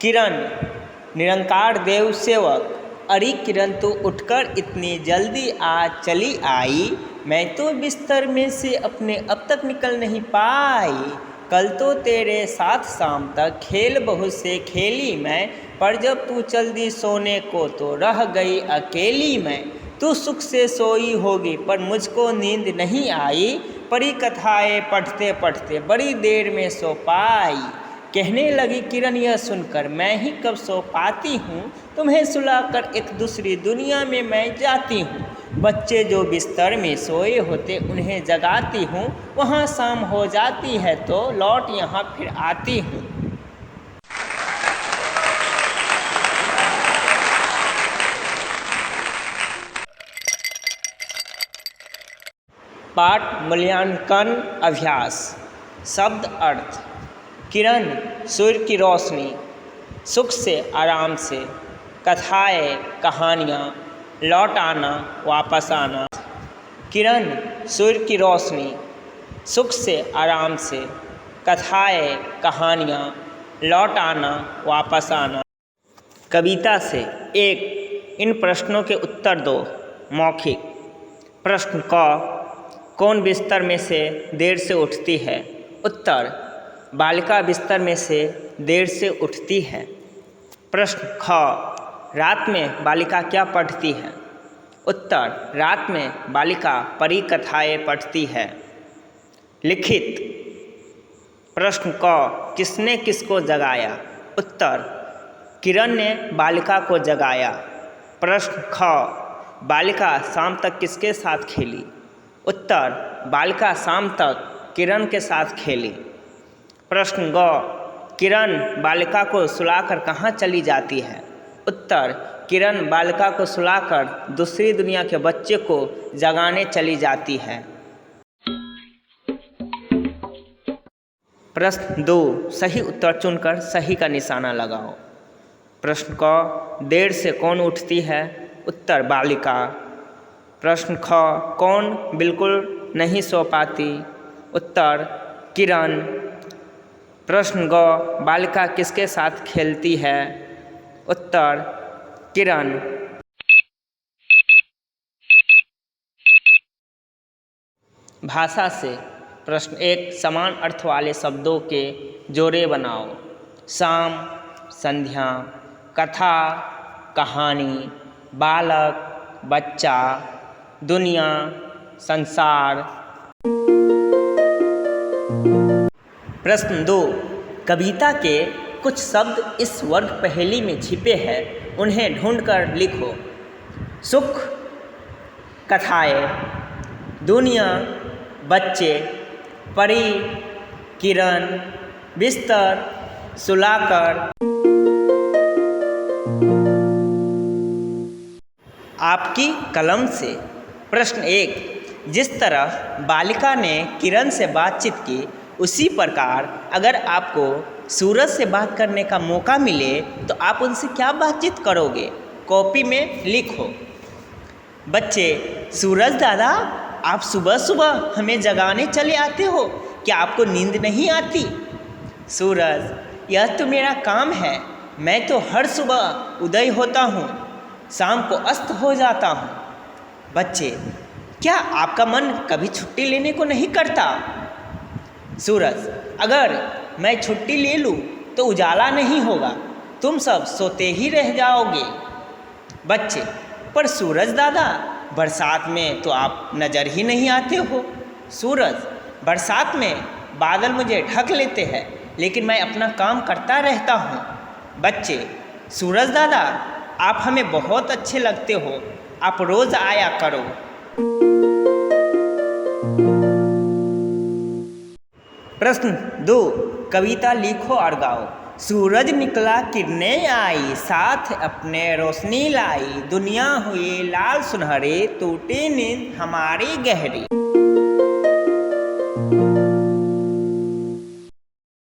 किरण निरंकार देव सेवक। अरे किरण तू उठकर इतनी जल्दी आज चली आई, मैं तो बिस्तर में से अपने अब तक निकल नहीं पाई। कल तो तेरे साथ शाम तक खेल बहुत से खेली मैं, पर जब तू चल दी सोने को तो रह गई अकेली मैं। तू सुख से सोई होगी पर मुझको नींद नहीं आई, परी कथाएं पढ़ते पढ़ते बड़ी देर में सो पाई। कहने लगी किरण यह सुनकर, मैं ही कब सो पाती हूँ, तुम्हें सुलाकर एक दूसरी दुनिया में मैं जाती हूँ। बच्चे जो बिस्तर में सोए होते उन्हें जगाती हूँ, वहाँ शाम हो जाती है तो लौट यहाँ फिर आती हूँ। पाठ मूल्यांकन अभ्यास। शब्द अर्थ। किरण सूर्य की रोशनी, सुख से आराम से, कथाएँ कहानियाँ, लौट आना वापस आना। किरण सूर्य की रोशनी, सुख से आराम से, कथाएँ कहानियाँ, लौट आना वापस आना। कविता से। 1 इन प्रश्नों के उत्तर दो। मौखिक प्रश्न। क कौन बिस्तर में से देर से उठती है? उत्तर बालिका बिस्तर में से देर से उठती है। प्रश्न। ख रात में बालिका क्या पढ़ती है? उत्तर रात में बालिका परी कथाएँ पढ़ती है। लिखित प्रश्न। क किसने किसको जगाया? उत्तर किरण ने बालिका को जगाया। प्रश्न। ख बालिका शाम तक किसके साथ खेली? उत्तर बालिका शाम तक किरण के साथ खेली। प्रश्न। ग किरण बालिका को सुलाकर कहाँ चली जाती है? उत्तर किरण बालिका को सुलाकर दूसरी दुनिया के बच्चे को जगाने चली जाती है। प्रश्न 2 सही उत्तर चुनकर सही का निशाना लगाओ। प्रश्न। क देर से कौन उठती है? उत्तर बालिका। प्रश्न। ख कौन बिल्कुल नहीं सो पाती? उत्तर किरण। प्रश्न। ग बालिका किसके साथ खेलती है? उत्तर किरण। भाषा से। प्रश्न 1 समान अर्थ वाले शब्दों के जोड़े बनाओ। शाम, संध्या, कथा, कहानी, बालक, बच्चा, दुनिया, संसार। प्रश्न 2 कविता के कुछ शब्द इस वर्ग पहेली में छिपे हैं, उन्हें ढूंढकर लिखो। सुख, कथाएँ, दुनिया, बच्चे, परी, किरण, बिस्तर, सुलाकर। आपकी कलम से। प्रश्न 1 जिस तरह बालिका ने किरण से बातचीत की, उसी प्रकार अगर आपको सूरज से बात करने का मौका मिले तो आप उनसे क्या बातचीत करोगे? कॉपी में लिखो। बच्चे। सूरज दादा, आप सुबह सुबह हमें जगाने चले आते हो, क्या आपको नींद नहीं आती? सूरज। यह तो मेरा काम है, मैं तो हर सुबह उदय होता हूँ, शाम को अस्त हो जाता हूँ। बच्चे। क्या आपका मन कभी छुट्टी लेने को नहीं करता? सूरज। अगर मैं छुट्टी ले लूँ तो उजाला नहीं होगा, तुम सब सोते ही रह जाओगे। बच्चे। पर सूरज दादा, बरसात में तो आप नज़र ही नहीं आते हो। सूरज। बरसात में बादल मुझे ढक लेते हैं, लेकिन मैं अपना काम करता रहता हूँ। बच्चे। सूरज दादा, आप हमें बहुत अच्छे लगते हो, आप रोज़ आया करो। प्रश्न 2 कविता लिखो और गाओ। सूरज निकला किरणें आई, साथ अपने रोशनी लाई, दुनिया हुई लाल सुनहरी, टूटी नींद हमारी गहरी।